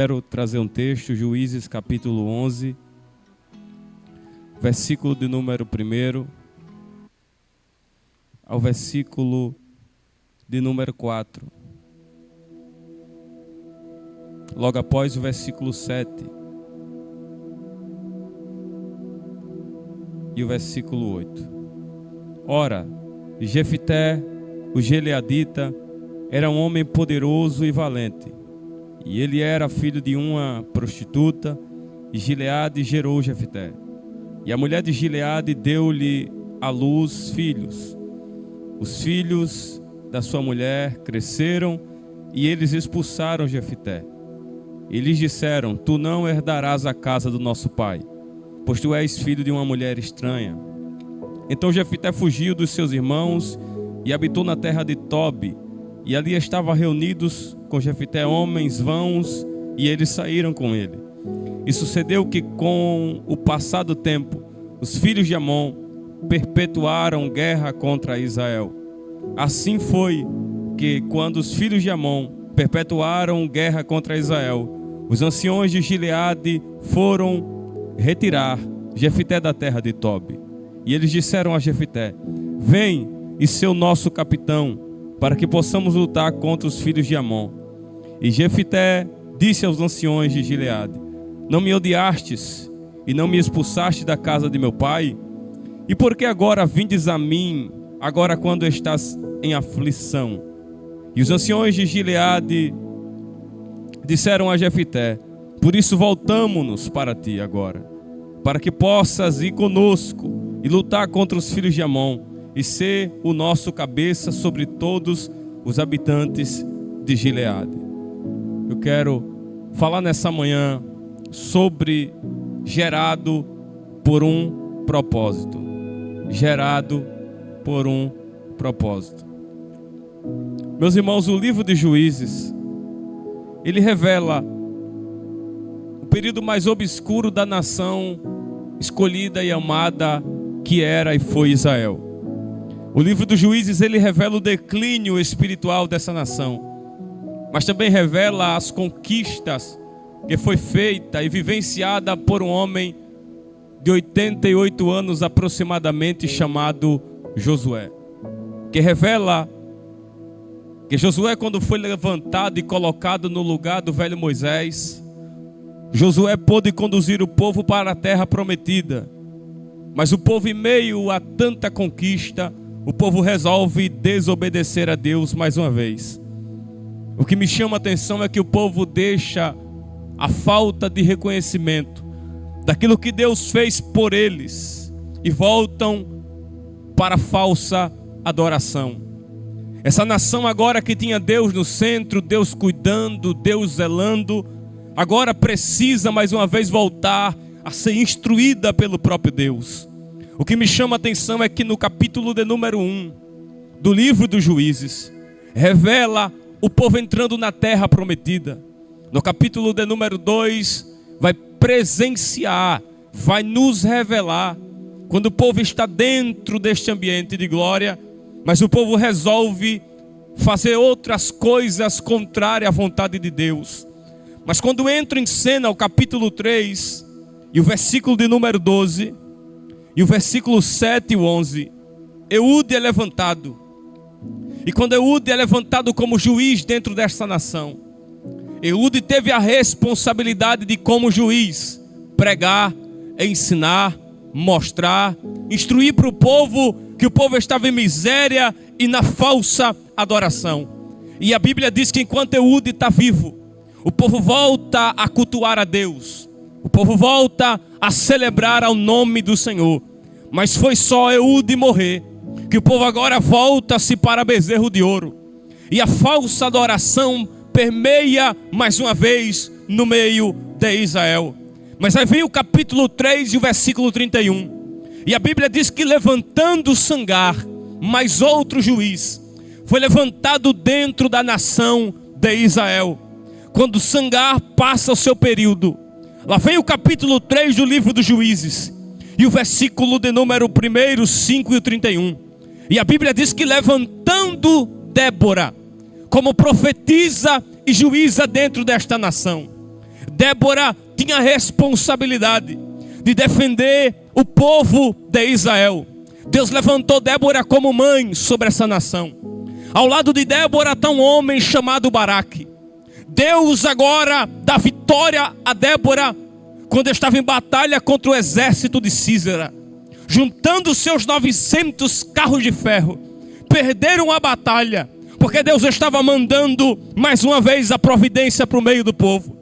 Quero trazer um texto, Juízes capítulo 11, versículo de número 1 ao versículo de número 4. Logo após o versículo 7 e o versículo 8. Ora, Jefité, o gileadita, era um homem poderoso e valente. E ele era filho de uma prostituta, e Gileade gerou Jefité. E a mulher de Gileade deu-lhe à luz filhos. Os filhos da sua mulher cresceram, e eles expulsaram Jefité. E lhes disseram: tu não herdarás a casa do nosso pai, pois tu és filho de uma mulher estranha. Então Jefité fugiu dos seus irmãos e habitou na terra de Tobi. E ali estavam reunidos com Jefité homens vãos, e eles saíram com ele. E sucedeu que, com o passar do tempo, os filhos de Amon perpetuaram guerra contra Israel. Assim foi que, quando os filhos de Amon perpetuaram guerra contra Israel, os anciões de Gileade foram retirar Jefité da terra de Tobi. E eles disseram a Jefité: vem e ser o nosso capitão, para que possamos lutar contra os filhos de Amon. E Jefité disse aos anciões de Gileade: não me odiastes e não me expulsaste da casa de meu pai? E por que agora vindes a mim, agora quando estás em aflição? E os anciões de Gileade disseram a Jefité: por isso voltamo-nos para ti agora, para que possas ir conosco e lutar contra os filhos de Amon, e ser o nosso cabeça sobre todos os habitantes de Gileade. Eu quero falar nessa manhã sobre gerado por um propósito. Gerado por um propósito. Meus irmãos, o livro de Juízes, ele revela o período mais obscuro da nação escolhida e amada que era e foi Israel. O livro dos Juízes, ele revela o declínio espiritual dessa nação, mas também revela as conquistas que foi feita e vivenciada por um homem de 88 anos aproximadamente, chamado Josué. Que revela que Josué, quando foi levantado e colocado no lugar do velho Moisés, Josué pôde conduzir o povo para a terra prometida. Mas o povo, em meio a tanta conquista, o povo resolve desobedecer a Deus mais uma vez. O que me chama a atenção é que o povo deixa a falta de reconhecimento daquilo que Deus fez por eles e voltam para a falsa adoração. Essa nação agora que tinha Deus no centro, Deus cuidando, Deus zelando, agora precisa mais uma vez voltar a ser instruída pelo próprio Deus. O que me chama a atenção é que no capítulo de número 1 do livro dos Juízes, revela o povo entrando na terra prometida. No capítulo de número 2, vai presenciar, vai nos revelar, quando o povo está dentro deste ambiente de glória, mas o povo resolve fazer outras coisas contrárias à vontade de Deus. Mas quando entra em cena o capítulo 3 e o versículo de número 12, e o versículo 7 e 11, Eude é levantado. E quando Eude é levantado como juiz dentro desta nação, Eude teve a responsabilidade de, como juiz, pregar, ensinar, mostrar, instruir para o povo que o povo estava em miséria e na falsa adoração. E a Bíblia diz que enquanto Eude está vivo, o povo volta a cultuar a Deus. O povo volta a celebrar ao nome do Senhor. Mas foi só Eude morrer que o povo agora volta-se para bezerro de ouro. E a falsa adoração permeia mais uma vez no meio de Israel. Mas aí vem o capítulo 3 e o versículo 31. E a Bíblia diz que, levantando Sangar, mais outro juiz, foi levantado dentro da nação de Israel. Quando Sangar passa o seu período, lá vem o capítulo 3 do livro dos Juízes, e o versículo de número 1, 5 e 31. E a Bíblia diz que, levantando Débora como profetisa e juíza dentro desta nação, Débora tinha a responsabilidade de defender o povo de Israel. Deus levantou Débora como mãe sobre essa nação. Ao lado de Débora está um homem chamado Baraque. Deus agora dá vitória a Débora quando estava em batalha contra o exército de Sísera. Juntando seus 900 carros de ferro, perderam a batalha, porque Deus estava mandando mais uma vez a providência para o meio do povo.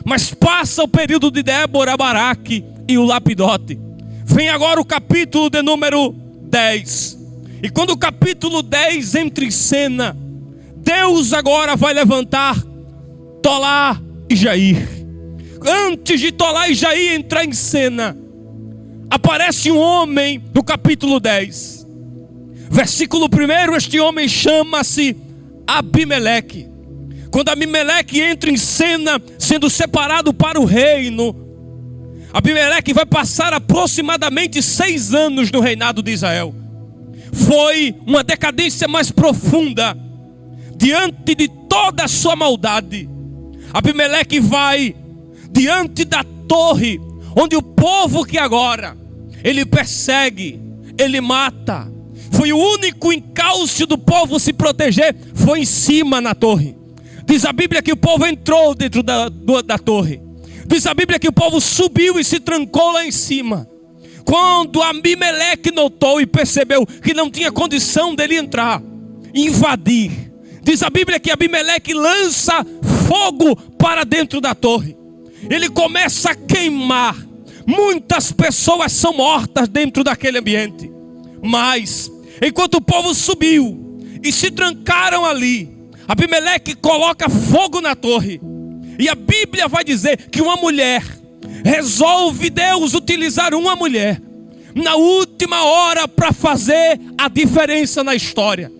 Mas passa o período de Débora, Baraque e o Lapidote. Vem agora o capítulo de número 10. E quando o capítulo 10 entra em cena, Deus agora vai levantar Tolá e Jair. Antes de Tolá e Jair entrar em cena, aparece um homem no capítulo 10. Versículo 1, este homem chama-se Abimeleque. Quando Abimeleque entra em cena, sendo separado para o reino, Abimeleque vai passar aproximadamente 6 anos no reinado de Israel. Foi uma decadência mais profunda. Diante de toda a sua maldade, Abimeleque vai diante da torre, onde o povo que agora ele persegue, ele mata. Foi o único encalço do povo se proteger, foi em cima na torre. Diz a Bíblia que o povo entrou dentro da torre. Diz a Bíblia que o povo subiu e se trancou lá em cima. Quando Abimeleque notou e percebeu que não tinha condição dele entrar, invadir, diz a Bíblia que Abimeleque lança fogo para dentro da torre. Ele começa a queimar. Muitas pessoas são mortas dentro daquele ambiente. Mas, enquanto o povo subiu e se trancaram ali, Abimeleque coloca fogo na torre. E a Bíblia vai dizer que uma mulher, resolve Deus utilizar uma mulher na última hora para fazer a diferença na história.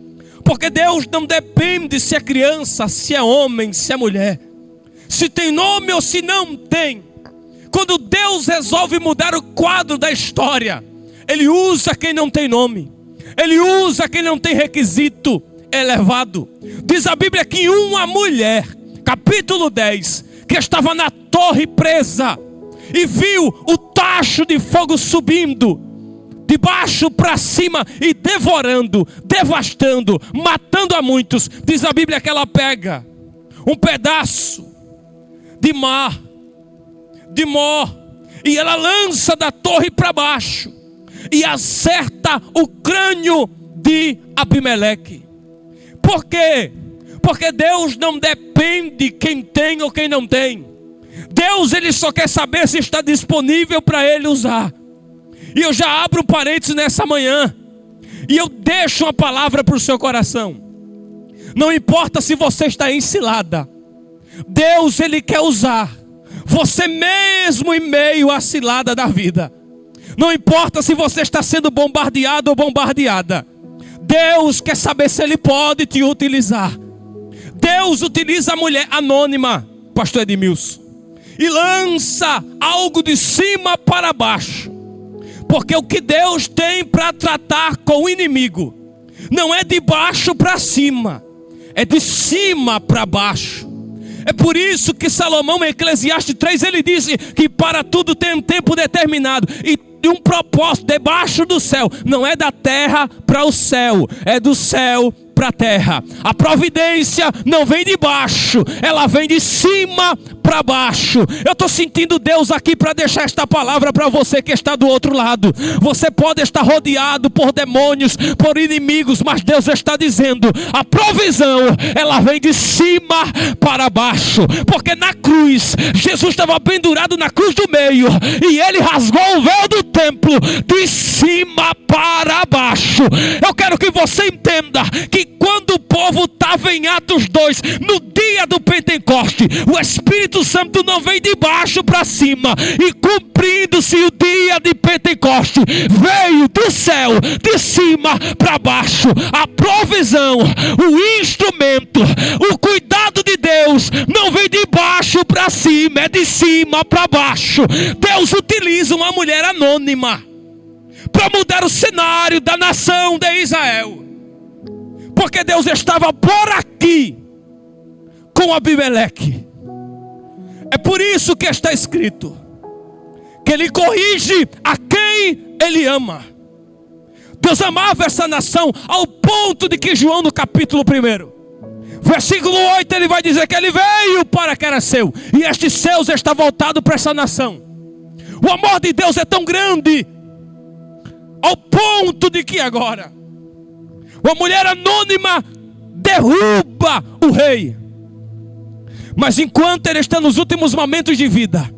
Porque Deus não depende se é criança, se é homem, se é mulher, se tem nome ou se não tem. Quando Deus resolve mudar o quadro da história, Ele usa quem não tem nome, Ele usa quem não tem requisito elevado. Diz a Bíblia que uma mulher, capítulo 10, que estava na torre presa e viu o tacho de fogo subindo de baixo para cima e devorando, devastando, matando a muitos. Diz a Bíblia que ela pega um pedaço de mó e ela lança da torre para baixo e acerta o crânio de Abimeleque. Por quê? Porque Deus não depende quem tem ou quem não tem. Deus, Ele só quer saber se está disponível para Ele usar. E eu já abro um parênteses nessa manhã, e eu deixo uma palavra para o seu coração. Não importa se você está encilada, Deus, Ele quer usar você mesmo em meio à cilada da vida. Não importa se você está sendo bombardeado ou bombardeada, Deus quer saber se Ele pode te utilizar. Deus utiliza a mulher anônima, pastor Edmilson, e lança algo de cima para baixo. Porque o que Deus tem para tratar com o inimigo não é de baixo para cima, é de cima para baixo. É por isso que Salomão, em Eclesiastes 3, ele disse que para tudo tem um tempo determinado e um propósito debaixo do céu. Não é da terra para o céu, é do céu para a terra. A providência não vem de baixo, ela vem de cima para baixo. Eu estou sentindo Deus aqui para deixar esta palavra para você que está do outro lado. Você pode estar rodeado por demônios, por inimigos, mas Deus está dizendo, a provisão, ela vem de cima para baixo. Porque na cruz, Jesus estava pendurado na cruz do meio, e Ele rasgou o véu do templo de cima para baixo. Eu quero que você entenda que quando o povo estava em Atos 2, no dia do Pentecoste, o Espírito Santo não vem de baixo para cima, e cumprindo-se o dia de Pentecoste, veio do céu, de cima para baixo. A provisão, o instrumento, o cuidado de Deus não vem de baixo para cima, é de cima para baixo. Deus utiliza uma mulher anônima para mudar o cenário da nação de Israel. Porque Deus estava por aqui com Abimeleque. É por isso que está escrito que ele corrige a quem ele ama. Deus amava essa nação ao ponto de que João, no capítulo 1, versículo 8, ele vai dizer que ele veio para que era seu, e este seu está voltado para essa nação. O amor de Deus é tão grande ao ponto de que agora uma mulher anônima derruba o rei. Mas enquanto ele está nos últimos momentos de vida,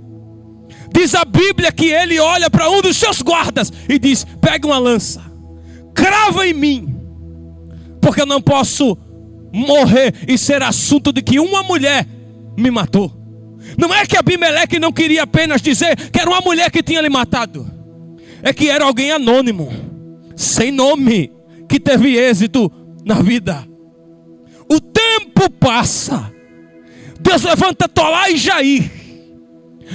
diz a Bíblia que ele olha para um dos seus guardas e diz: pega uma lança, crava em mim, porque eu não posso morrer e ser assunto de que uma mulher me matou. Não é que Abimeleque não queria apenas dizer que era uma mulher que tinha lhe matado, é que era alguém anônimo, sem nome, que teve êxito na vida. O tempo passa, Deus levanta Tolá e Jair,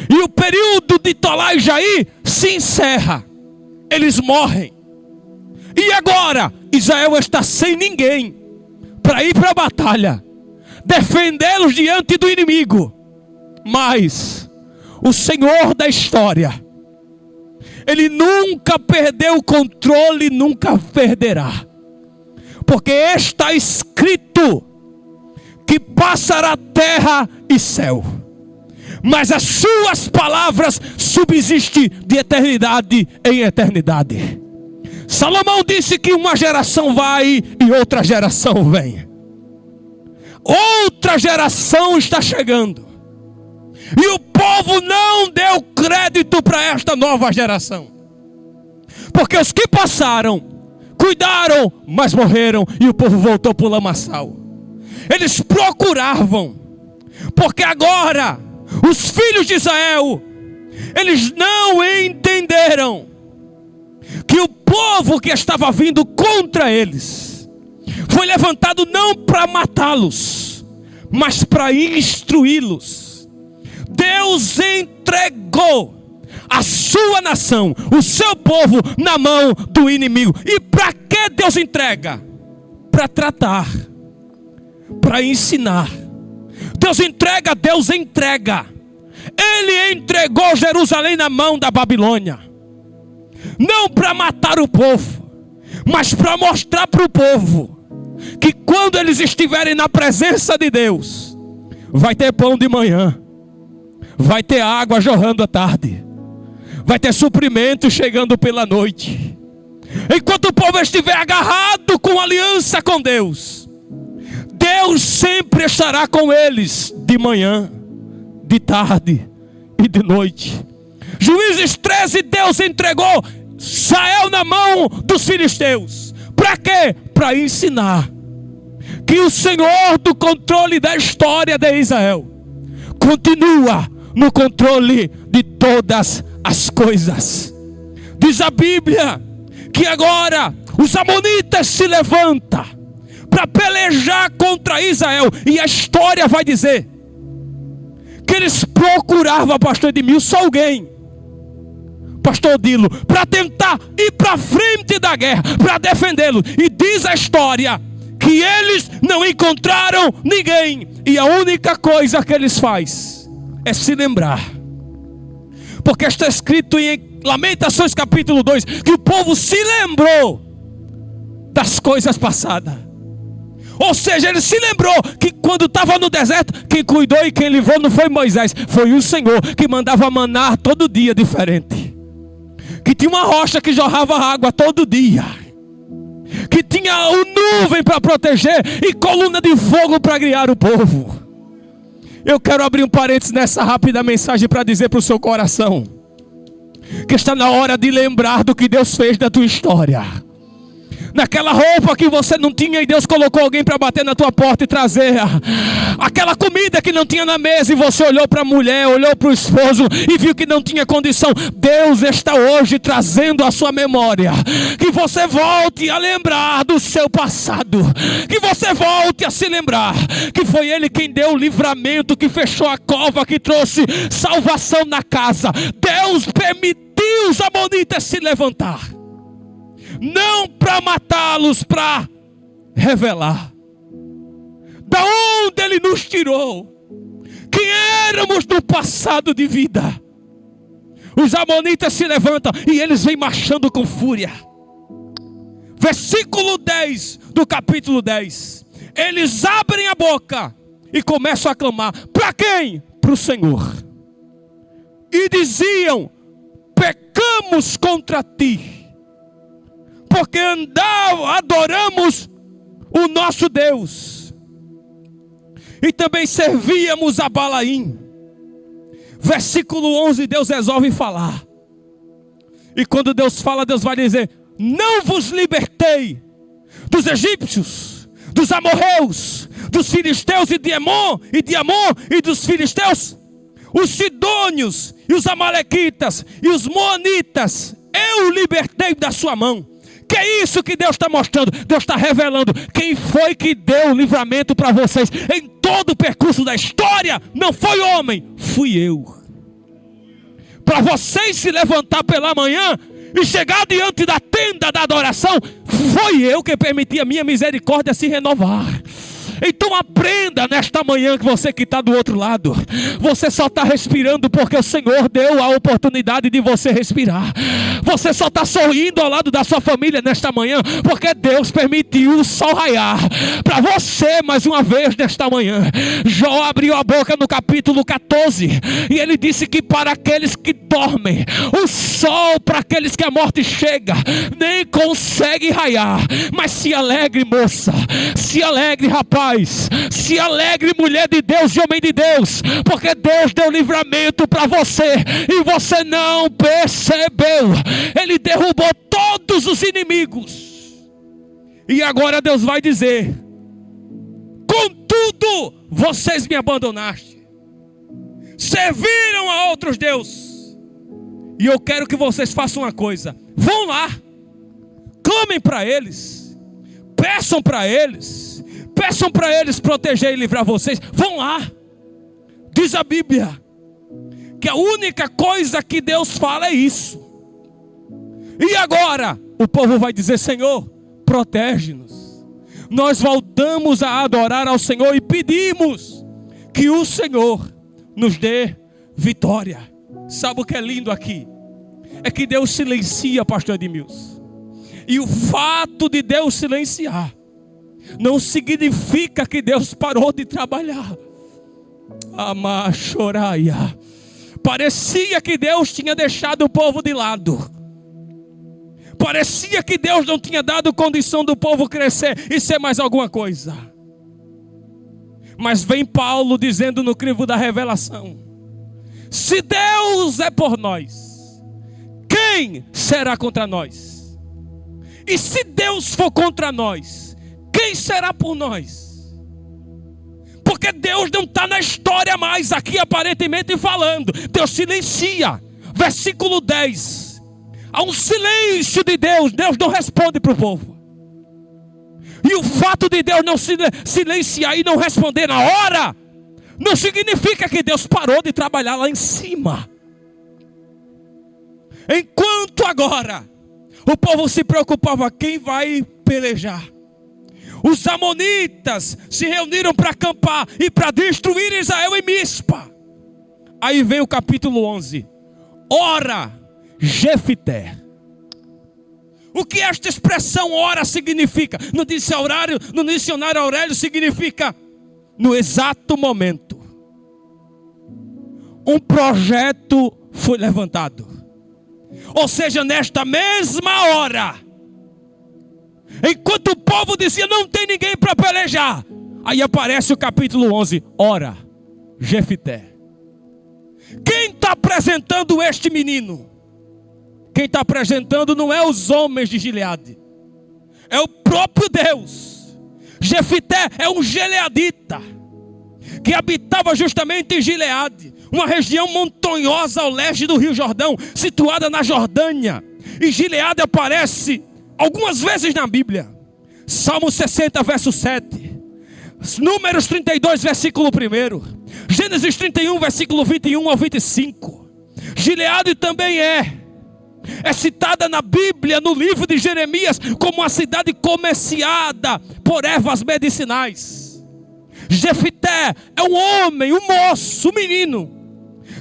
e o período de Tolá e Jair se encerra. Eles morrem. E agora Israel está sem ninguém para ir para a batalha, defendê-los diante do inimigo. Mas o Senhor da história, Ele nunca perdeu o controle, nunca perderá. Porque está escrito que passará terra e céu, mas as suas palavras subsistem de eternidade em eternidade. Salomão disse que uma geração vai e outra geração vem. Outra geração está chegando. E o povo não deu crédito para esta nova geração. Porque os que passaram, cuidaram, mas morreram, e o povo voltou para o lamaçal. Eles procuravam, porque agora os filhos de Israel, eles não entenderam que o povo que estava vindo contra eles foi levantado não para matá-los, mas para instruí-los. Deus entregou a sua nação, o seu povo, na mão do inimigo. E para que Deus entrega? Para tratar, para ensinar. Deus entrega. Ele entregou Jerusalém na mão da Babilônia, não para matar o povo, mas para mostrar para o povo que quando eles estiverem na presença de Deus, vai ter pão de manhã, vai ter água jorrando à tarde, vai ter suprimento chegando pela noite. Enquanto o povo estiver agarrado com aliança com Deus, Deus sempre estará com eles, de manhã, de tarde e de noite. Juízes 13, Deus entregou Israel na mão dos filisteus. Para quê? Para ensinar que o Senhor do controle da história de Israel continua no controle de todas as coisas. Diz a Bíblia que agora os amonitas se levantam para pelejar contra Israel, e a história vai dizer que eles procuravam, pastor Edmilson, alguém, pastor Odilo, para tentar ir para frente da guerra, para defendê-lo. E diz a história que eles não encontraram ninguém, e a única coisa que eles fazem é se lembrar, porque está escrito em Lamentações capítulo 2 que o povo se lembrou das coisas passadas. Ou seja, ele se lembrou que quando estava no deserto, quem cuidou e quem livrou não foi Moisés, foi o Senhor, que mandava maná todo dia diferente, que tinha uma rocha que jorrava água todo dia, que tinha nuvem para proteger e coluna de fogo para guiar o povo. Eu quero abrir um parênteses nessa rápida mensagem para dizer para o seu coração que está na hora de lembrar do que Deus fez da tua história. Naquela roupa que você não tinha e Deus colocou alguém para bater na tua porta e trazer. Aquela comida que não tinha na mesa e você olhou para a mulher, olhou para o esposo e viu que não tinha condição. Deus está hoje trazendo à sua memória que você volte a lembrar do seu passado, que você volte a se lembrar que foi Ele quem deu o livramento, que fechou a cova, que trouxe salvação na casa. Deus permitiu os amonitas se levantar, não para matá-los, para revelar da onde Ele nos tirou, quem éramos no passado de vida. Os amonitas se levantam e eles vêm marchando com fúria. Versículo 10 do capítulo 10. Eles abrem a boca e começam a clamar. Para quem? Para o Senhor. E diziam: pecamos contra ti, porque adoramos o nosso Deus, e também servíamos a Balaim. Versículo 11, Deus resolve falar. E quando Deus fala, Deus vai dizer: não vos libertei dos egípcios, dos amorreus, dos filisteus e de Amon e dos filisteus, os sidônios e os amalequitas e os moanitas, eu libertei da sua mão. Que é isso que Deus está mostrando? Deus está revelando quem foi que deu o livramento para vocês em todo o percurso da história. Não foi homem, fui eu. Para vocês se levantar pela manhã e chegar diante da tenda da adoração, foi eu que permiti a minha misericórdia se renovar. Então aprenda nesta manhã, que você que está do outro lado, você só está respirando porque o Senhor deu a oportunidade de você respirar. Você só está sorrindo ao lado da sua família nesta manhã porque Deus permitiu o sol raiar para você mais uma vez nesta manhã. Jó abriu a boca no capítulo 14 e ele disse que para aqueles que dormem, o sol, para aqueles que a morte chega, nem consegue raiar. Mas se alegre, moça, se alegre, rapaz, se alegre, mulher de Deus e homem de Deus, porque Deus deu livramento para você e você não percebeu. Ele derrubou todos os inimigos. E agora Deus vai dizer: contudo, vocês me abandonaste, serviram a outros deuses. E eu quero que vocês façam uma coisa: vão lá, clamem para eles, peçam para eles proteger e livrar vocês. Vão lá. Diz a Bíblia que a única coisa que Deus fala é isso. E agora o povo vai dizer: Senhor, protege-nos. Nós voltamos a adorar ao Senhor e pedimos que o Senhor nos dê vitória. Sabe o que é lindo aqui? É que Deus silencia, pastor Edmilson. E o fato de Deus silenciar não significa que Deus parou de trabalhar. Amachoraia. Parecia que Deus tinha deixado o povo de lado. Parecia que Deus não tinha dado condição do povo crescer e ser mais alguma coisa. Mas vem Paulo dizendo no crivo da revelação: se Deus é por nós, quem será contra nós? E se Deus for contra nós, quem será por nós? Porque Deus não está na história mais aqui aparentemente falando. Deus silencia. Versículo 10. Há um silêncio de Deus. Deus não responde para o povo. E o fato de Deus não silenciar e não responder na hora, não significa que Deus parou de trabalhar lá em cima. Enquanto agora o povo se preocupava: quem vai pelejar? Os amonitas se reuniram para acampar e para destruir Israel em Mispa. Aí vem o capítulo 11. Ora, Jefité. O que esta expressão ora significa? No dicionário Aurélio significa: no exato momento, um projeto foi levantado. Ou seja, nesta mesma hora, enquanto o povo dizia: não tem ninguém para pelejar, aí aparece o capítulo 11. Ora, Jefité. Quem está apresentando este menino? Quem está apresentando não é os homens de Gileade, é o próprio Deus. Jefité é um gileadita que habitava justamente em Gileade, uma região montanhosa ao leste do Rio Jordão, situada na Jordânia. E Gileade aparece algumas vezes na Bíblia. Salmo 60, verso 7. Números 32, versículo 1. Gênesis 31, versículo 21 ao 25. Gileade também é citada na Bíblia, no livro de Jeremias, como uma cidade comerciada por ervas medicinais. Jefité é um homem, um moço, um menino,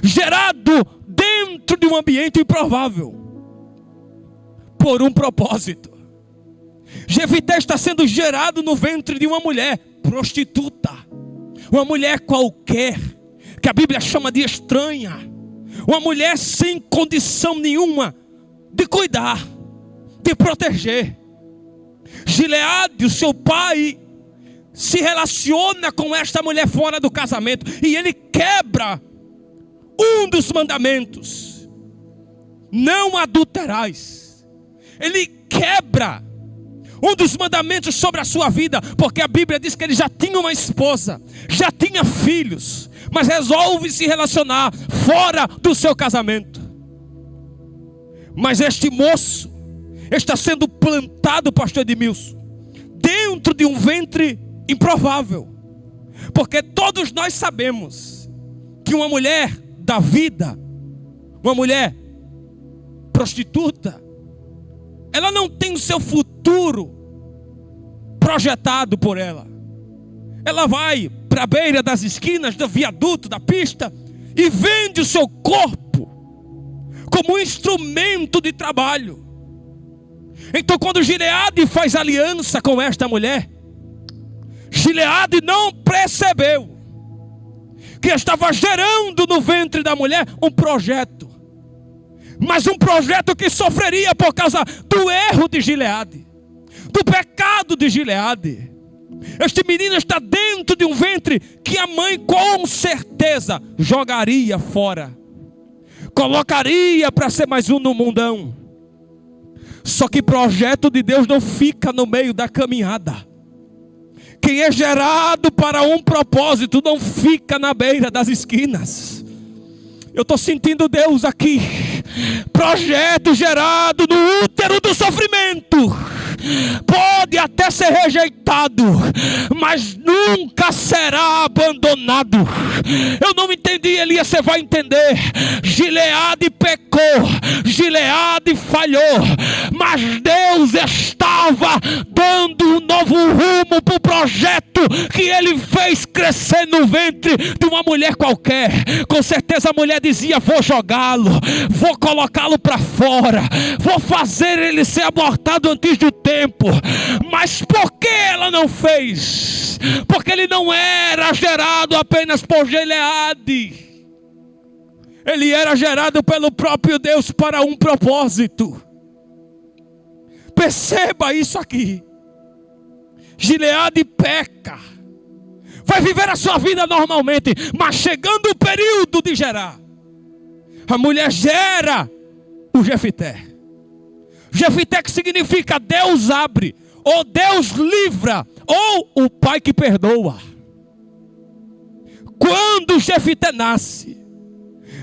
gerado dentro de um ambiente improvável, por um propósito. Jefité está sendo gerado no ventre de uma mulher prostituta, uma mulher qualquer, que a Bíblia chama de estranha, uma mulher sem condição nenhuma de cuidar, de proteger. Gileade, o seu pai, se relaciona com esta mulher fora do casamento, e ele quebra um dos mandamentos: não adulterais. Ele quebra um dos mandamentos sobre a sua vida, porque a Bíblia diz que ele já tinha uma esposa, já tinha filhos, mas resolve se relacionar fora do seu casamento. Mas este moço está sendo plantado, pastor Edmilson, dentro de um ventre improvável, porque todos nós sabemos que uma mulher da vida, uma mulher prostituta, ela não tem o seu futuro projetado por ela. Ela vai para a beira das esquinas, do viaduto, da pista, e vende o seu corpo como um instrumento de trabalho. Então, quando Gileade faz aliança com esta mulher, Gileade não percebeu que estava gerando no ventre da mulher um projeto, mas um projeto que sofreria por causa do erro de Gileade, do pecado de Gileade. Este menino está dentro de um ventre que a mãe com certeza jogaria fora, colocaria para ser mais um no mundão. Só que projeto de Deus não fica no meio da caminhada. Quem é gerado para um propósito não fica na beira das esquinas. Eu estou sentindo Deus aqui. Projeto gerado no útero do sofrimento pode até ser rejeitado, mas nunca será abandonado. Eu não entendi, Elias, você vai entender. Gileade pecou, Gileade falhou, mas Deus estava dando um novo rumo para o projeto que ele fez crescer no ventre de uma mulher qualquer. Com certeza a mulher dizia: vou jogá-lo, vou colocá-lo para fora, vou fazer ele ser abortado antes do tempo. Mas por que ela não fez? Porque ele não era gerado apenas por Gileade, ele era gerado pelo próprio Deus para um propósito. Perceba isso aqui. Gileade peca, vai viver a sua vida normalmente, mas chegando o período de gerar, a mulher gera o Jefité. Jefité, que significa Deus abre, ou Deus livra, ou o pai que perdoa. Quando Jefité nasce,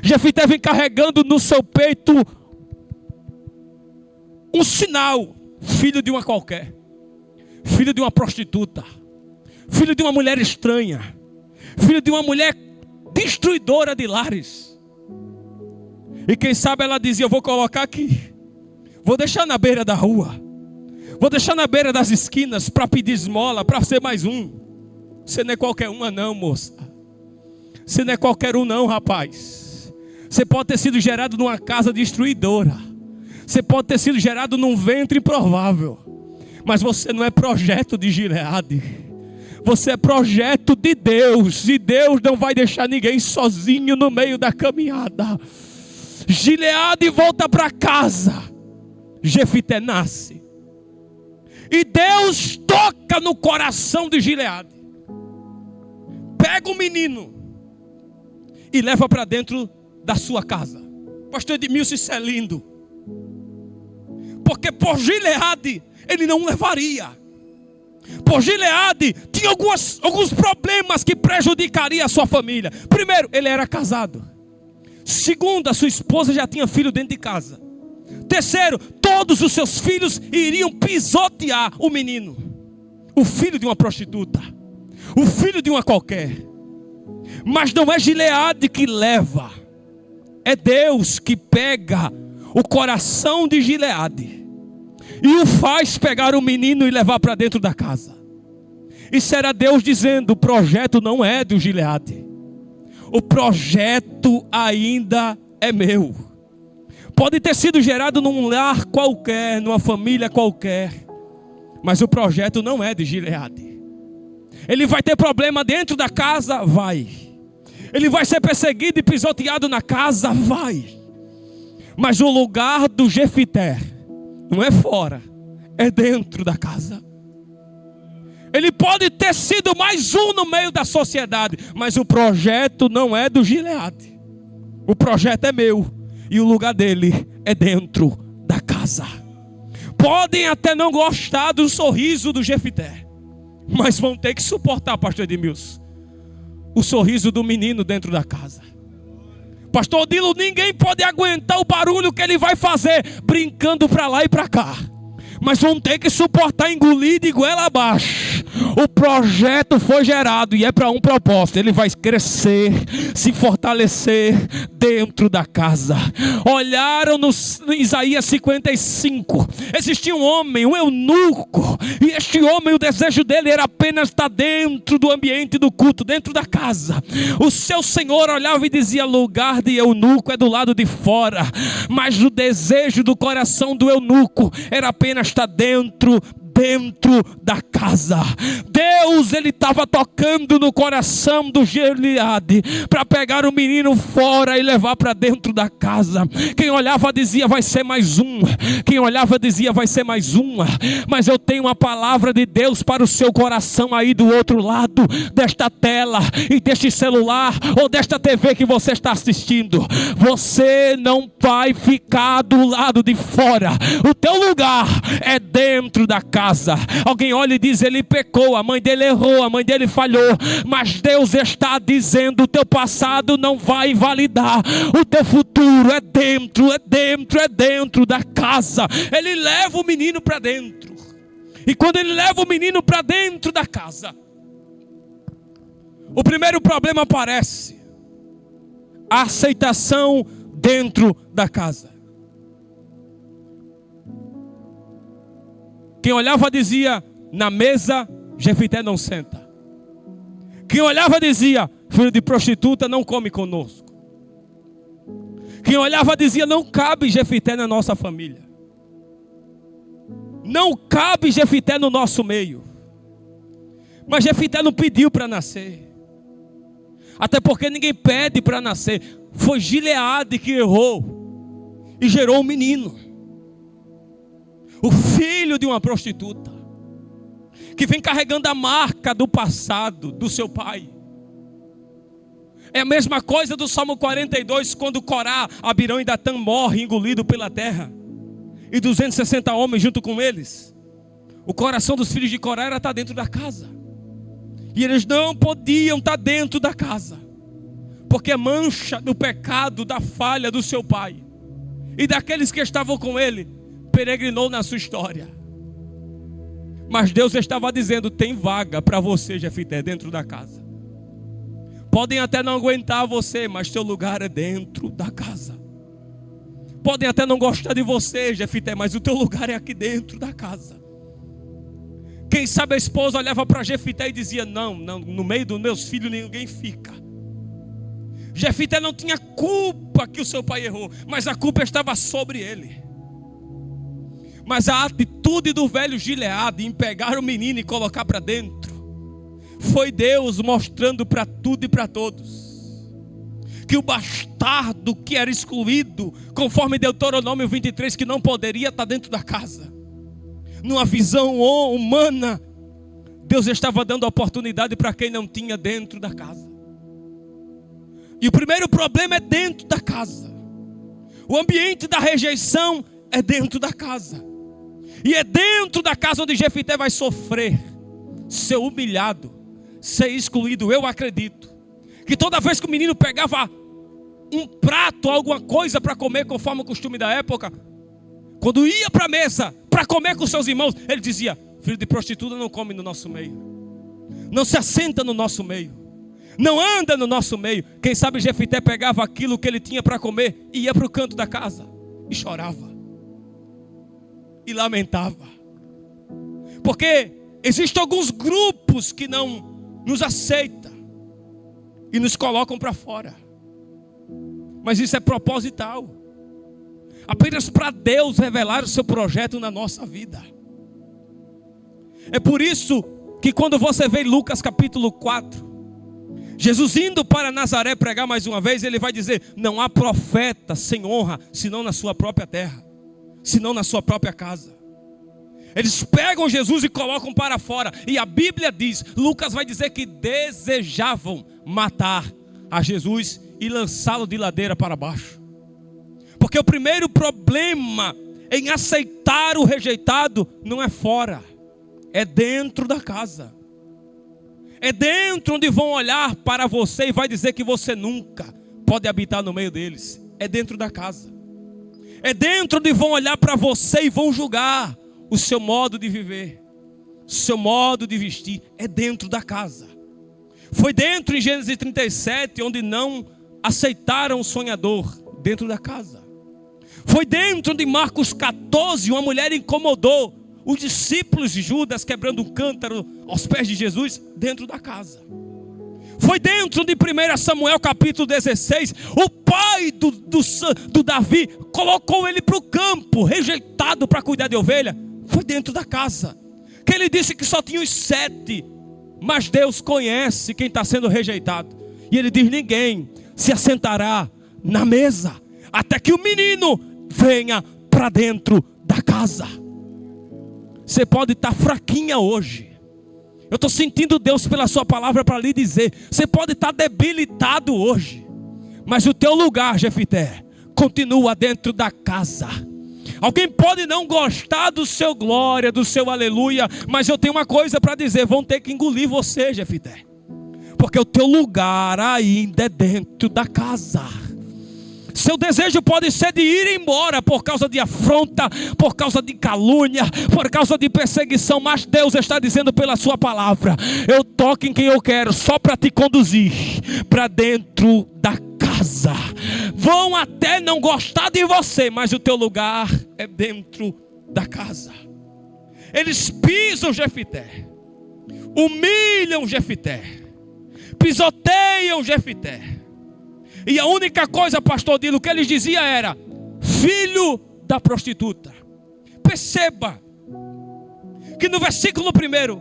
Jefité vem carregando no seu peito um sinal: filho de uma qualquer, filho de uma prostituta, filho de uma mulher estranha, filho de uma mulher destruidora de lares. E quem sabe ela dizia: eu vou colocar aqui, vou deixar na beira da rua, vou deixar na beira das esquinas para pedir esmola, para ser mais um. Você não é qualquer uma não, moça. Você não é qualquer um não, rapaz. Você pode ter sido gerado numa casa destruidora, você pode ter sido gerado num ventre improvável, mas você não é projeto de Gileade. Você é projeto de Deus, e Deus não vai deixar ninguém sozinho no meio da caminhada. Gileade volta para casa, Jefité nasce, e Deus toca no coração de Gileade, pega o menino e leva para dentro da sua casa. Pastor Edmilson, isso é lindo, porque por Gileade ele não levaria. Por Gileade tinha alguns problemas que prejudicariam a sua família. Primeiro, ele era casado. Segundo, a sua esposa já tinha filho dentro de casa. Terceiro, todos os seus filhos iriam pisotear o menino, o filho de uma prostituta, o filho de uma qualquer. Mas não é Gileade que leva, é Deus que pega o coração de Gileade e o faz pegar o menino e levar para dentro da casa. Isso era Deus dizendo: o projeto não é do Gileade. O projeto ainda é meu. Pode ter sido gerado num lar qualquer, numa família qualquer, mas o projeto não é de Gileade. Ele vai ter problema dentro da casa? Vai. Ele vai ser perseguido e pisoteado na casa? Vai. Mas o lugar do Jefité não é fora, é dentro da casa. Ele pode ter sido mais um no meio da sociedade, mas o projeto não é do Gileade. O projeto é meu e o lugar dele é dentro da casa. Podem até não gostar do sorriso do Jefité, mas vão ter que suportar, pastor Edmilson, o sorriso do menino dentro da casa. Pastor Odilo, ninguém pode aguentar o barulho que ele vai fazer brincando para lá e para cá, mas vão ter que suportar engolir de goela abaixo. O projeto foi gerado e é para um propósito. Ele vai crescer, se fortalecer dentro da casa. Olharam no Isaías 55. Existia um homem, um eunuco, e este homem, o desejo dele era apenas estar dentro do ambiente do culto, dentro da casa. O seu senhor olhava e dizia: lugar de eunuco é do lado de fora. Mas o desejo do coração do eunuco era apenas estar dentro da casa. Deus, ele estava tocando no coração do Gileade para pegar o menino fora e levar para dentro da casa. Quem olhava dizia: vai ser mais um. Quem olhava dizia: vai ser mais uma. Mas eu tenho uma palavra de Deus para o seu coração aí do outro lado desta tela e deste celular ou desta TV que você está assistindo. Você não vai ficar do lado de fora. O teu lugar é dentro da casa. Alguém olha e diz: ele pecou, a mãe dele errou, a mãe dele falhou. Mas Deus está dizendo: o teu passado não vai invalidar o teu futuro. É dentro da casa. Ele leva o menino para dentro. E quando ele leva o menino para dentro da casa, o primeiro problema aparece: a aceitação dentro da casa. Quem olhava dizia: na mesa Jefité não senta. Quem olhava dizia: filho de prostituta não come conosco. Quem olhava dizia: não cabe Jefité na nossa família. Não cabe Jefité no nosso meio. Mas Jefité não pediu para nascer. Até porque ninguém pede para nascer. Foi Gileade que errou e gerou um menino, o filho de uma prostituta, que vem carregando a marca do passado do seu pai. É a mesma coisa do Salmo 42, quando Corá, Abirão e Datã morrem engolido pela terra, e 260 homens junto com eles. O coração dos filhos de Corá era estar dentro da casa, e eles não podiam estar dentro da casa, porque a mancha do pecado, da falha do seu pai e daqueles que estavam com ele peregrinou na sua história. Mas Deus estava dizendo: tem vaga para você, Jefité, dentro da casa. Podem até não aguentar você, mas teu lugar é dentro da casa. Podem até não gostar de você, Jefité, mas o teu lugar é aqui dentro da casa. Quem sabe a esposa olhava para Jefité e dizia: não, no meio dos meus filhos ninguém fica. Jefité não tinha culpa que o seu pai errou, mas a culpa estava sobre ele. Mas a atitude do velho Gileade em pegar o menino e colocar para dentro, foi Deus mostrando para tudo e para todos que o bastardo que era excluído, conforme Deuteronômio 23, que não poderia estar dentro da casa, numa visão humana, Deus estava dando oportunidade para quem não tinha dentro da casa. E o primeiro problema é dentro da casa. O ambiente da rejeição é dentro da casa. E é dentro da casa onde Jefité vai sofrer, ser humilhado, ser excluído. Eu acredito que toda vez que o menino pegava um prato, alguma coisa para comer, conforme o costume da época, quando ia para a mesa para comer com seus irmãos, ele dizia: filho de prostituta não come no nosso meio, não se assenta no nosso meio, não anda no nosso meio. Quem sabe Jefité pegava aquilo que ele tinha para comer e ia para o canto da casa e chorava e lamentava, porque existem alguns grupos que não nos aceitam e nos colocam para fora. Mas isso é proposital. Apenas para Deus revelar o seu projeto na nossa vida. É por isso que quando você vê Lucas capítulo 4, Jesus indo para Nazaré pregar mais uma vez, ele vai dizer: não há profeta sem honra, senão na sua própria terra, senão na sua própria casa. Eles pegam Jesus e colocam para fora. E a Bíblia diz, Lucas vai dizer que desejavam matar a Jesus e lançá-lo de ladeira para baixo. Porque o primeiro problema em aceitar o rejeitado não é fora, é dentro da casa. É dentro onde vão olhar para você e vai dizer que você nunca pode habitar no meio deles. É dentro da casa. É dentro onde vão olhar para você e vão julgar o seu modo de viver, o seu modo de vestir. É dentro da casa. Foi dentro em Gênesis 37 onde não aceitaram o sonhador, dentro da casa. Foi dentro de Marcos 14, uma mulher incomodou os discípulos de Judas quebrando um cântaro aos pés de Jesus, dentro da casa. Foi dentro de 1 Samuel capítulo 16, o pai do Davi colocou ele para o campo, rejeitado para cuidar de ovelha. Foi dentro da casa, que ele disse que só tinha os 7, mas Deus conhece quem está sendo rejeitado. E ele diz: ninguém se assentará na mesa até que o menino venha para dentro da casa. Você pode estar fraquinha hoje. Eu estou sentindo Deus pela sua palavra para lhe dizer. Você pode estar debilitado hoje, mas o teu lugar, Jefité, continua dentro da casa. Alguém pode não gostar do seu glória, do seu aleluia, mas eu tenho uma coisa para dizer: vão ter que engolir você, Jefité, porque o teu lugar ainda é dentro da casa. Seu desejo pode ser de ir embora por causa de afronta, por causa de calúnia, por causa de perseguição, mas Deus está dizendo pela sua palavra: eu toco em quem eu quero, só para te conduzir para dentro da casa. Vão até não gostar de você, mas o teu lugar é dentro da casa. Eles pisam Jefité, humilham Jefité, pisoteiam Jefité. E a única coisa, pastor Dilo, que eles diziam era: filho da prostituta. Perceba que no versículo 1,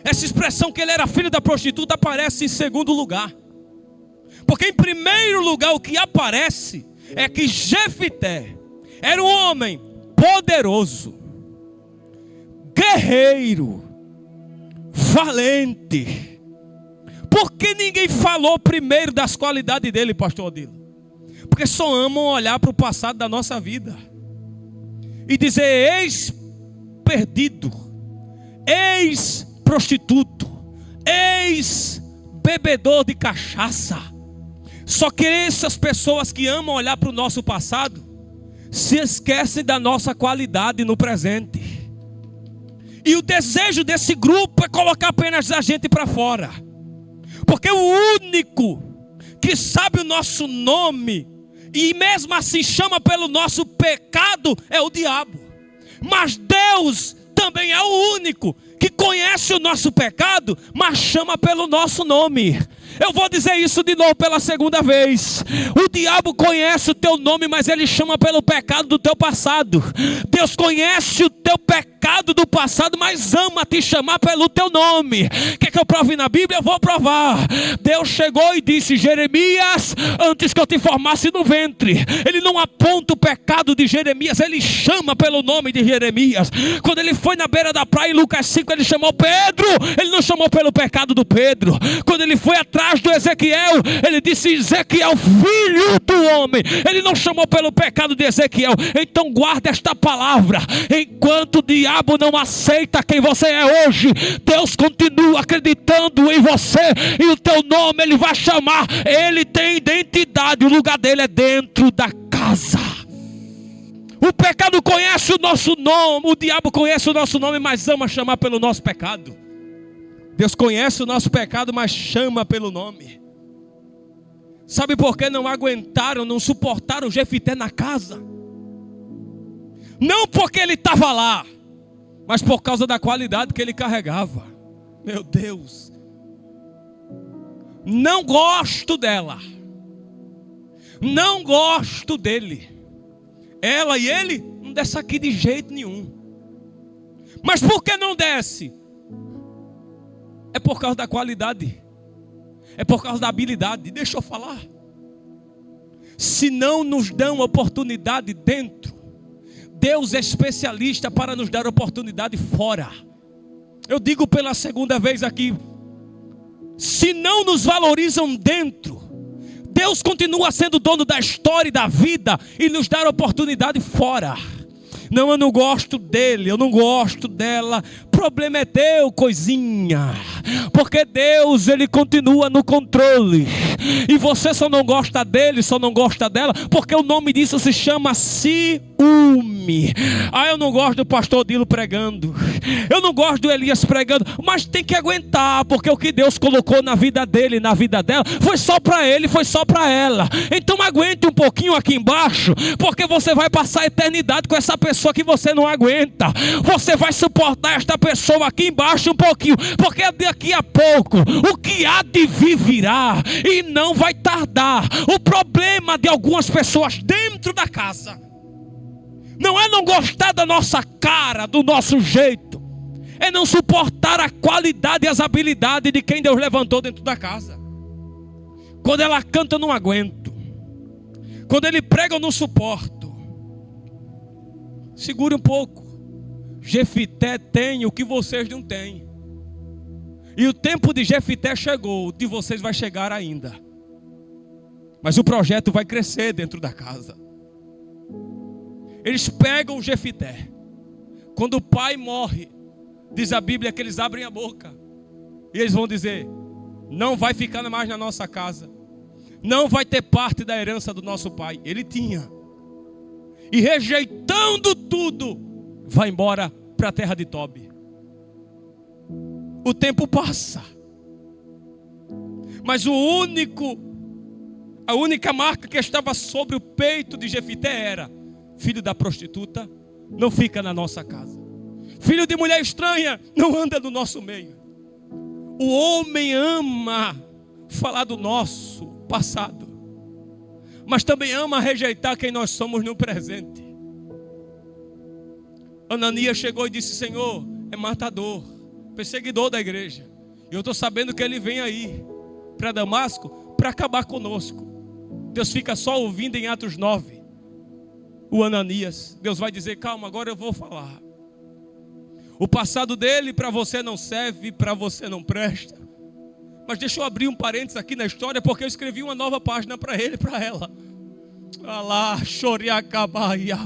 essa expressão que ele era filho da prostituta aparece em segundo lugar. Porque em primeiro lugar o que aparece é que Jefité era um homem poderoso, guerreiro, valente. Por que ninguém falou primeiro das qualidades dele, pastor Odilo? Porque só amam olhar para o passado da nossa vida e dizer: ex-perdido, ex-prostituto, ex-bebedor de cachaça. Só que essas pessoas que amam olhar para o nosso passado se esquecem da nossa qualidade no presente. E o desejo desse grupo é colocar apenas a gente para fora. Porque o único que sabe o nosso nome e mesmo assim chama pelo nosso pecado é o diabo. Mas Deus também é o único que conhece o nosso pecado, mas chama pelo nosso nome. Eu vou dizer isso de novo pela segunda vez. O diabo conhece o teu nome, mas ele chama pelo pecado do teu passado. Deus conhece o teu pecado do passado, mas ama te chamar pelo teu nome. Quer que eu prove na Bíblia? Eu vou provar. Deus chegou e disse: Jeremias, antes que eu te formasse no ventre. Ele não aponta o pecado de Jeremias, ele chama pelo nome de Jeremias. Quando ele foi na beira da praia em Lucas 5, ele chamou Pedro. Ele não chamou pelo pecado do Pedro. Quando ele foi atrás do Ezequiel, ele disse: Ezequiel, filho do homem. Ele não chamou pelo pecado de Ezequiel. Então guarda esta palavra: enquanto o diabo não aceita quem você é hoje, Deus continua acreditando em você, e o teu nome ele vai chamar. Ele tem identidade, o lugar dele é dentro da casa. O pecado conhece o nosso nome, o diabo conhece o nosso nome, mas ama chamar pelo nosso pecado. Deus conhece o nosso pecado, mas chama pelo nome. Sabe por que não aguentaram, não suportaram Jefité na casa? Não porque ele estava lá, mas por causa da qualidade que ele carregava. Meu Deus, não gosto dela, não gosto dele. Ela e ele não desce aqui de jeito nenhum. Mas por que não desce? É por causa da qualidade, é por causa da habilidade. Deixa eu falar. Se não nos dão oportunidade dentro, Deus é especialista para nos dar oportunidade fora. Eu digo pela segunda vez aqui: se não nos valorizam dentro, Deus continua sendo dono da história e da vida e nos dá oportunidade fora. Não, eu não gosto dele, eu não gosto dela. O problema é teu, coisinha. Porque Deus, ele continua no controle. E você só não gosta dele, só não gosta dela, porque o nome disso se chama ciúme. Ah, eu não gosto do pastor Dilo pregando, eu não gosto do Elias pregando, mas tem que aguentar, porque o que Deus colocou na vida dele, na vida dela, foi só para ele, foi só para ela. Então aguente um pouquinho aqui embaixo, porque você vai passar a eternidade com essa pessoa que você não aguenta. Você vai suportar esta pessoa aqui embaixo um pouquinho, porque daqui a pouco o que há de vir virá, e não vai tardar. O problema de algumas pessoas dentro da casa não é não gostar da nossa cara, do nosso jeito, é não suportar a qualidade e as habilidades de quem Deus levantou dentro da casa. Quando ela canta, eu não aguento. Quando ele prega, eu não suporto. Segure um pouco. Jefité tem o que vocês não têm. E o tempo de Jefité chegou, o de vocês vai chegar ainda. Mas o projeto vai crescer dentro da casa. Eles pegam Jefité. Quando o pai morre, diz a Bíblia que eles abrem a boca. E eles vão dizer: não vai ficar mais na nossa casa. Não vai ter parte da herança do nosso pai. Ele tinha. E rejeitando tudo, vai embora para a terra de Tobi. O tempo passa. Mas a única marca que estava sobre o peito de Jefité era: filho da prostituta não fica na nossa casa. Filho de mulher estranha não anda no nosso meio. O homem ama falar do nosso passado, mas também ama rejeitar quem nós somos no presente. Ananias chegou e disse: Senhor, é matador, perseguidor da igreja. E eu estou sabendo que ele vem aí para Damasco para acabar conosco. Deus fica só ouvindo em Atos 9. O Ananias, Deus vai dizer: calma, agora eu vou falar. O passado dele para você não serve, para você não presta. Mas deixa eu abrir um parênteses aqui na história, porque eu escrevi uma nova página para ele e para ela. Alá, choriacabaia.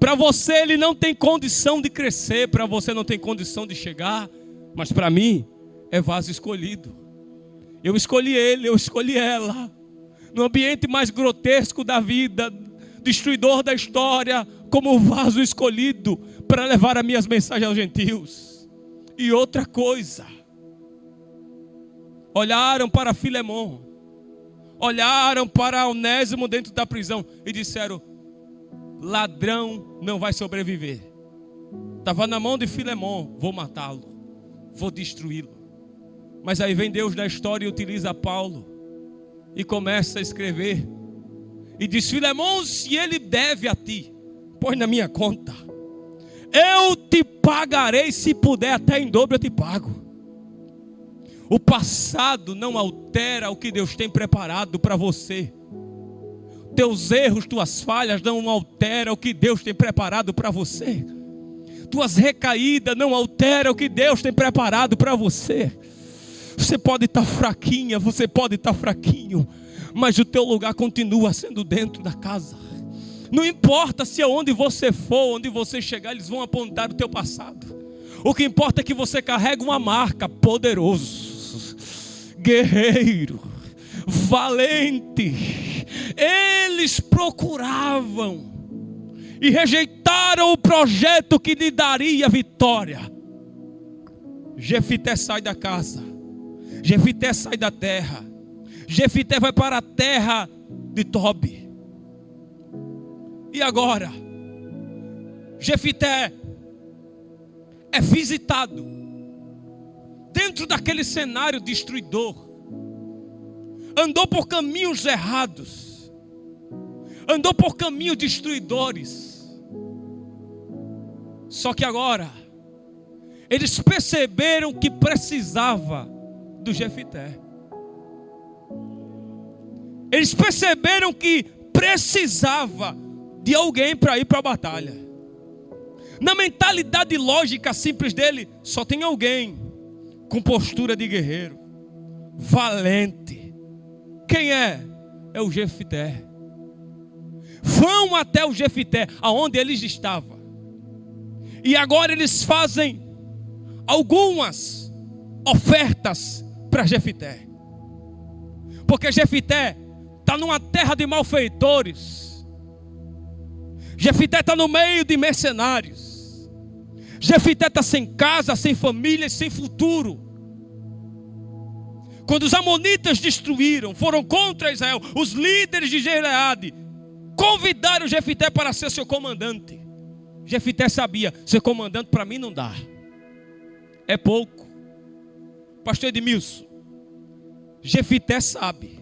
Para você ele não tem condição de crescer, para você não tem condição de chegar, mas para mim é vaso escolhido. Eu escolhi ele, eu escolhi ela. No ambiente mais grotesco da vida, destruidor da história, como vaso escolhido para levar as minhas mensagens aos gentios. E outra coisa, olharam para Filemon, olharam para Onésimo dentro da prisão e disseram: ladrão não vai sobreviver. Estava na mão de Filemon, vou matá-lo, vou destruí-lo. Mas aí vem Deus na história e utiliza Paulo e começa a escrever e diz: Filemon, se ele deve a ti, põe na minha conta, eu te pagarei, se puder até em dobro eu te pago. O passado não altera o que Deus tem preparado para você. Teus erros, tuas falhas não alteram o que Deus tem preparado para você. Tuas recaídas não alteram o que Deus tem preparado para você. Você pode estar fraquinha, você pode estar fraquinho, mas o teu lugar continua sendo dentro da casa. Não importa se aonde você for, onde você chegar, eles vão apontar o teu passado. O que importa é que você carrega uma marca: poderoso, guerreiro, valente. Eles procuravam e rejeitaram o projeto que lhe daria vitória. Jefité sai da casa, Jefité sai da terra, Jefité vai para a terra de Tobi. E agora, Jefité é visitado dentro daquele cenário destruidor, andou por caminhos errados, andou por caminhos destruidores. Só que agora eles perceberam que precisava do Jefité. Eles perceberam que precisava de alguém para ir para a batalha. Na mentalidade lógica simples dele, só tem alguém com postura de guerreiro, valente. Quem é? É o Jefité. Vão até o Jefité, aonde eles estavam. E agora eles fazem algumas ofertas para Jefité. Porque Jefité está numa terra de malfeitores. Jefité está no meio de mercenários. Jefité está sem casa, sem família, sem futuro. Quando os amonitas destruíram, foram contra Israel, os líderes de Gileade convidaram Jefité para ser seu comandante. Jefité sabia, ser comandante para mim não dá, é pouco. Pastor Edmilson, Jefité sabe,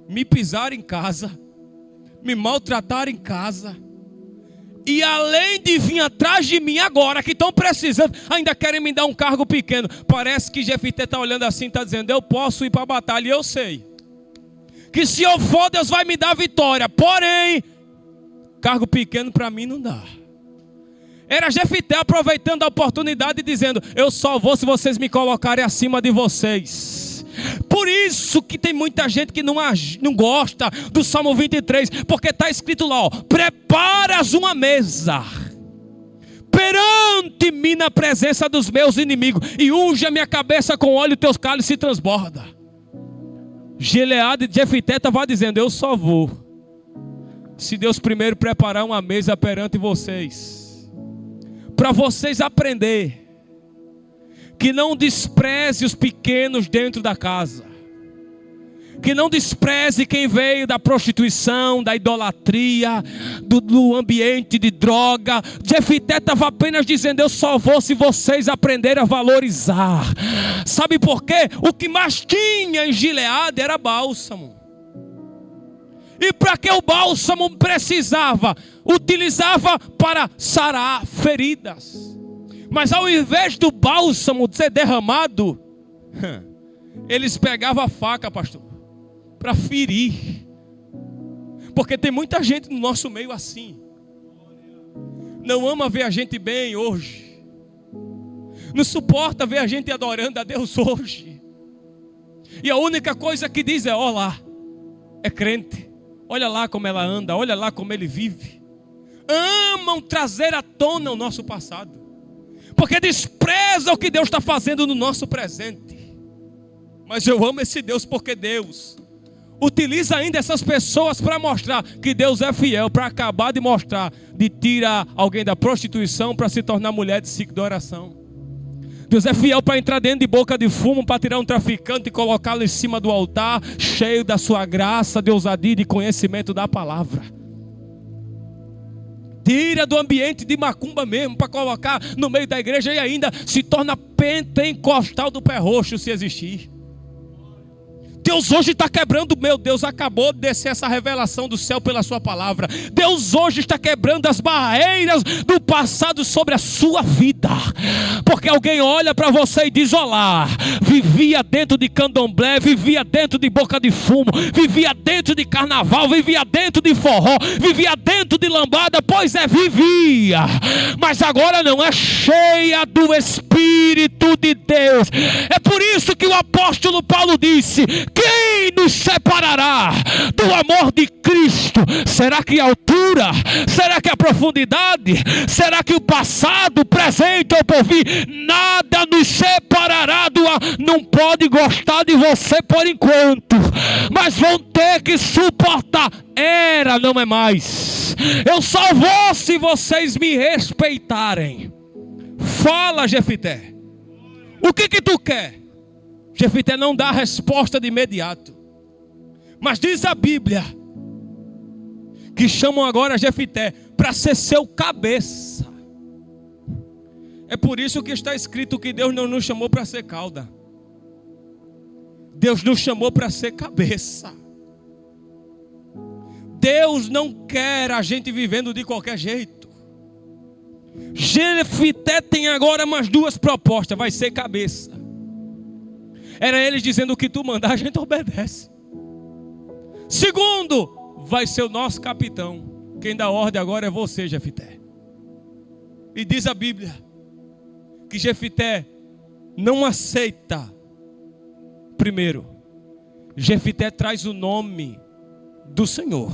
me pisar em casa, me maltratar em casa, e além de vir atrás de mim agora, que estão precisando, ainda querem me dar um cargo pequeno. Parece que Jefité está olhando assim, está dizendo, eu posso ir para a batalha, e eu sei que se eu for, Deus vai me dar vitória. Porém, cargo pequeno para mim não dá. Era Jefité aproveitando a oportunidade e dizendo, eu só vou se vocês me colocarem acima de vocês. Por isso que tem muita gente que não gosta do Salmo 23, porque está escrito lá, ó, preparas uma mesa perante mim na presença dos meus inimigos, e unge a minha cabeça com óleo, e teus cálices se transborda. Gileade de Jefité estava dizendo, eu só vou se Deus primeiro preparar uma mesa perante vocês, para vocês aprender que não despreze os pequenos dentro da casa, que não despreze quem veio da prostituição, da idolatria, do ambiente de droga. Jefité estava apenas dizendo, eu só vou se vocês aprenderem a valorizar. Sabe por quê? O que mais tinha em Gileade era bálsamo. E para que o bálsamo precisava? Utilizava para sarar feridas. Mas ao invés do bálsamo ser derramado, eles pegavam a faca, pastor, para ferir. Porque tem muita gente no nosso meio assim. Não ama ver a gente bem hoje. Não suporta ver a gente adorando a Deus hoje. E a única coisa que diz é, ó lá, é crente. Olha lá como ela anda, olha lá como ele vive. Amam trazer à tona o nosso passado, porque despreza o que Deus está fazendo no nosso presente. Mas eu amo esse Deus, porque Deus utiliza ainda essas pessoas para mostrar que Deus é fiel, para acabar de mostrar, de tirar alguém da prostituição para se tornar mulher de ciclo de oração. Deus é fiel para entrar dentro de boca de fumo, para tirar um traficante e colocá-lo em cima do altar, cheio da sua graça, de ousadia e de conhecimento da palavra. Tira do ambiente de macumba mesmo, para colocar no meio da igreja, e ainda se torna pentecostal do pé roxo, se existir. Deus hoje está quebrando, meu Deus, acabou de descer essa revelação do céu pela sua palavra. Deus hoje está quebrando as barreiras do passado sobre a sua vida. Porque alguém olha para você e diz, olá, vivia dentro de candomblé, vivia dentro de boca de fumo, vivia dentro de carnaval, vivia dentro de forró, vivia dentro de lambada, pois é, vivia. Mas agora não, é cheia do Espírito de Deus. É por isso que o apóstolo Paulo disse, quem nos separará do amor de Cristo? Será que a altura? Será que a profundidade? Será que o passado, o presente ou o porvir? Nada nos separará do amor. Não pode gostar de você por enquanto, mas vão ter que suportar. Era, não é mais. Eu só vou se vocês me respeitarem. Fala, Jefité, o que tu quer? Jefité não dá a resposta de imediato, mas diz a Bíblia que chamam agora Jefité para ser seu cabeça. É por isso que está escrito que Deus não nos chamou para ser cauda. Deus nos chamou para ser cabeça. Deus não quer a gente vivendo de qualquer jeito. Jefité tem agora mais duas propostas. Vai ser cabeça. Era eles dizendo: o que tu mandar, a gente obedece. Segundo, vai ser o nosso capitão. Quem dá ordem agora é você, Jefité. E diz a Bíblia que Jefité não aceita. Primeiro, Jefité traz o nome do Senhor.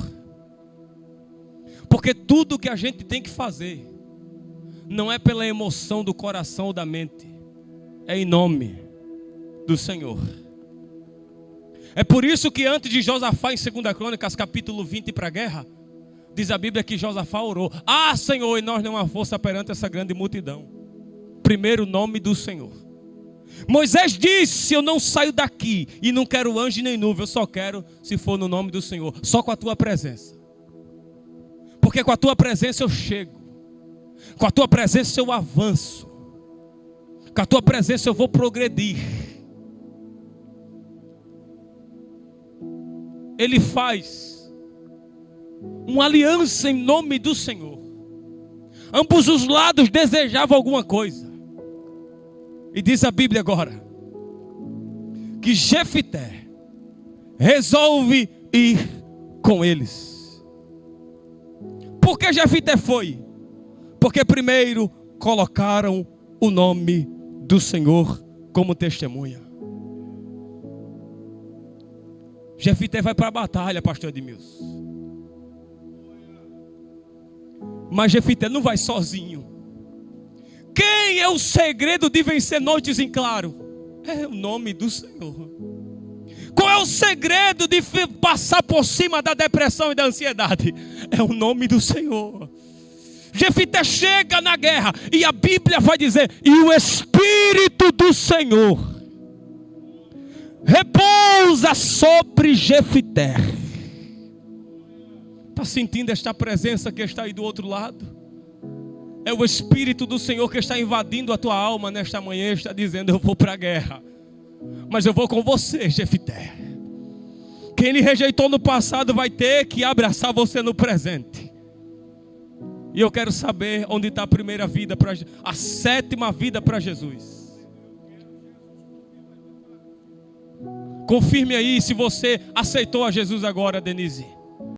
Porque tudo que a gente tem que fazer não é pela emoção do coração ou da mente, é em nome do Senhor. É por isso que antes de Josafá, em 2 Crônicas, capítulo 20, para a guerra, diz a Bíblia que Josafá orou: ah, Senhor, e nós não há força perante essa grande multidão. Primeiro, o nome do Senhor. Moisés disse: eu não saio daqui e não quero anjo nem nuvem, eu só quero se for no nome do Senhor, só com a tua presença. Porque com a tua presença eu chego, com a tua presença eu avanço, com a tua presença eu vou progredir. Ele faz uma aliança em nome do Senhor. Ambos os lados desejavam alguma coisa. E diz a Bíblia agora que Jefité resolve ir com eles. Por que Jefité foi? Porque primeiro colocaram o nome do Senhor como testemunha. Jefité vai para a batalha, pastor Edmilson. Mas Jefité não vai sozinho. Quem é o segredo de vencer noites em claro? É o nome do Senhor. Qual é o segredo de passar por cima da depressão e da ansiedade? É o nome do Senhor. Jefité chega na guerra e a Bíblia vai dizer: e o Espírito do Senhor repousa sobre Jefité. Está sentindo esta presença que está aí do outro lado? É o Espírito do Senhor que está invadindo a tua alma nesta manhã. Está dizendo: eu vou para a guerra, mas eu vou com você, Jefité. Quem lhe rejeitou no passado vai ter que abraçar você no presente. E eu quero saber onde está a primeira vida, a sétima vida para Jesus. Confirme aí se você aceitou a Jesus agora, Denise.